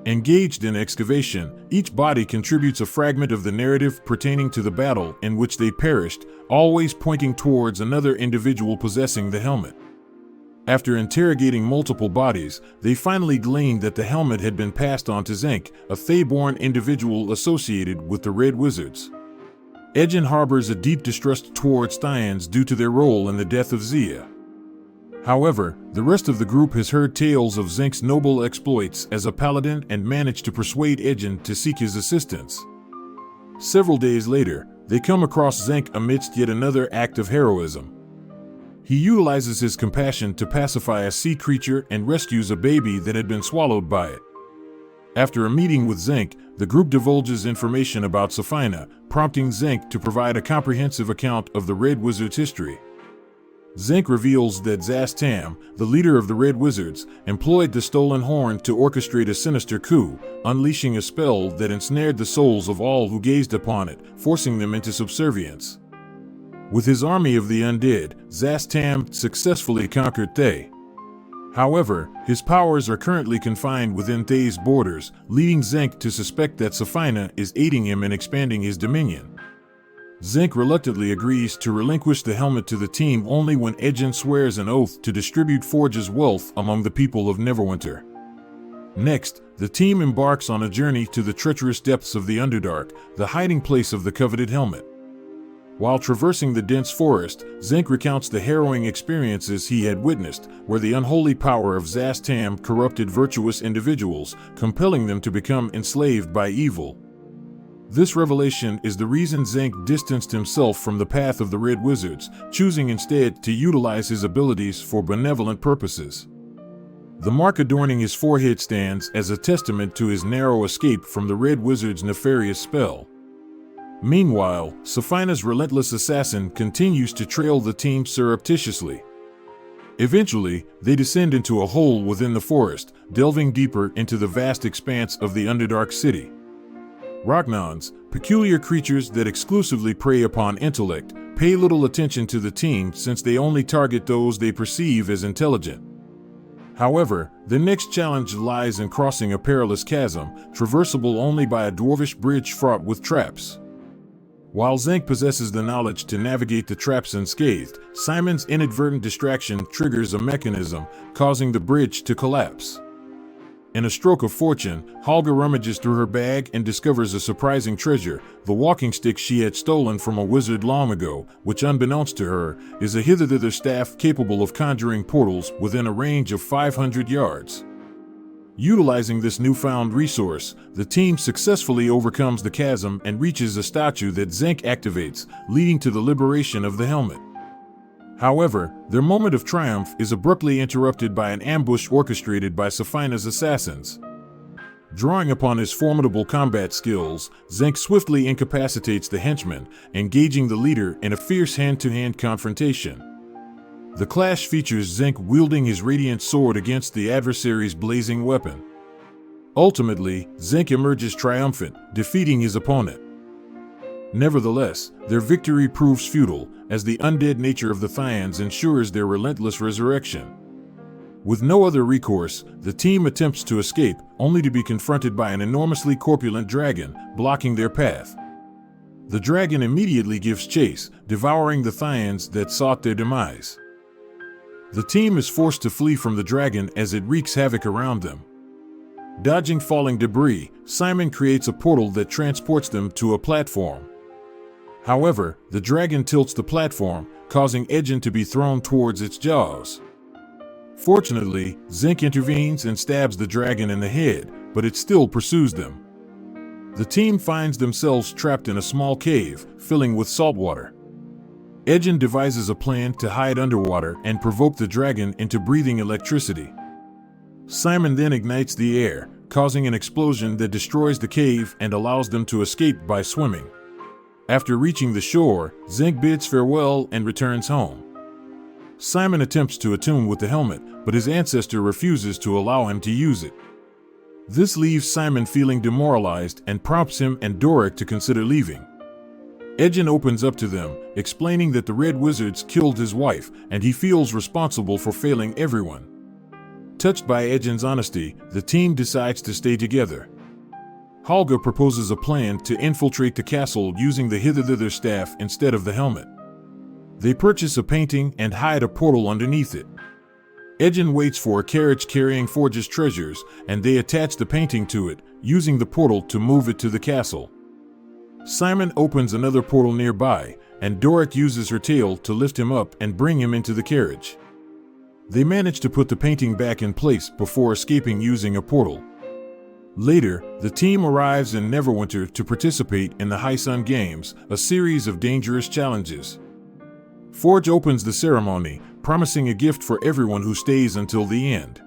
Engaged in excavation, each body contributes a fragment of the narrative pertaining to the battle in which they perished, always pointing towards another individual possessing the helmet. After interrogating multiple bodies, they finally gleaned that the helmet had been passed on to Zenk, a Thay-born individual associated with the Red Wizards. Edgen harbors a deep distrust towards Thyans due to their role in the death of Zia. However, the rest of the group has heard tales of Zenk's noble exploits as a paladin and managed to persuade Edgen to seek his assistance. Several days later, they come across Zenk amidst yet another act of heroism. He utilizes his compassion to pacify a sea creature and rescues a baby that had been swallowed by it. After a meeting with Zenk, the group divulges information about Safina, prompting Zenk to provide a comprehensive account of the Red Wizard's history. Zenk reveals that Zastam, the leader of the Red Wizards, employed the stolen horn to orchestrate a sinister coup, unleashing a spell that ensnared the souls of all who gazed upon it, forcing them into subservience. With his army of the undead, Zastam successfully conquered Thay. However, his powers are currently confined within Thay's borders, leading Zenk to suspect that Safina is aiding him in expanding his dominion. Zenk reluctantly agrees to relinquish the helmet to the team only when Edgen swears an oath to distribute Forge's wealth among the people of Neverwinter. Next, the team embarks on a journey to the treacherous depths of the Underdark, the hiding place of the coveted helmet. While traversing the dense forest, Zenk recounts the harrowing experiences he had witnessed, where the unholy power of Zastam corrupted virtuous individuals, compelling them to become enslaved by evil. This revelation is the reason Zenk distanced himself from the path of the Red Wizards, choosing instead to utilize his abilities for benevolent purposes. The mark adorning his forehead stands as a testament to his narrow escape from the Red Wizard's nefarious spell. Meanwhile, Safina's relentless assassin continues to trail the team surreptitiously. Eventually, they descend into a hole within the forest, delving deeper into the vast expanse of the Underdark city. Rochnons, peculiar creatures that exclusively prey upon intellect, pay little attention to the team since they only target those they perceive as intelligent. However, the next challenge lies in crossing a perilous chasm, traversable only by a dwarvish bridge fraught with traps. While Zenk possesses the knowledge to navigate the traps unscathed, Simon's inadvertent distraction triggers a mechanism, causing the bridge to collapse. In a stroke of fortune, Holga rummages through her bag and discovers a surprising treasure, the walking stick she had stolen from a wizard long ago, which unbeknownst to her, is a hither-thither staff capable of conjuring portals within a range of 500 yards. Utilizing this newfound resource, the team successfully overcomes the chasm and reaches a statue that Zenk activates, leading to the liberation of the helmet. However, their moment of triumph is abruptly interrupted by an ambush orchestrated by Safina's assassins. Drawing upon his formidable combat skills, Zenk swiftly incapacitates the henchman, engaging the leader in a fierce hand-to-hand confrontation. The clash features Zenk wielding his radiant sword against the adversary's blazing weapon. Ultimately, Zenk emerges triumphant, defeating his opponent. Nevertheless, their victory proves futile, as the undead nature of the Thyans ensures their relentless resurrection. With no other recourse, the team attempts to escape, only to be confronted by an enormously corpulent dragon, blocking their path. The dragon immediately gives chase, devouring the Thyans that sought their demise. The team is forced to flee from the dragon as it wreaks havoc around them. Dodging falling debris, Simon creates a portal that transports them to a platform. However, the dragon tilts the platform, causing Edgen to be thrown towards its jaws. Fortunately, Zenk intervenes and stabs the dragon in the head, but it still pursues them. The team finds themselves trapped in a small cave, filling with salt water. Edgen devises a plan to hide underwater and provoke the dragon into breathing electricity. Simon then ignites the air, causing an explosion that destroys the cave and allows them to escape by swimming. After reaching the shore, Zenk bids farewell and returns home. Simon attempts to attune with the helmet, but his ancestor refuses to allow him to use it. This leaves Simon feeling demoralized and prompts him and Doric to consider leaving. Edgen opens up to them, explaining that the Red Wizards killed his wife, and he feels responsible for failing everyone. Touched by Ejin's honesty, the team decides to stay together. Holga proposes a plan to infiltrate the castle using the hither-thither staff instead of the helmet. They purchase a painting and hide a portal underneath it. Ejin waits for a carriage carrying Forge's treasures, and they attach the painting to it, using the portal to move it to the castle. Simon opens another portal nearby, and Doric uses her tail to lift him up and bring him into the carriage. They manage to put the painting back in place before escaping using a portal. Later, the team arrives in Neverwinter to participate in the High Sun Games, a series of dangerous challenges. Forge opens the ceremony, promising a gift for everyone who stays until the end.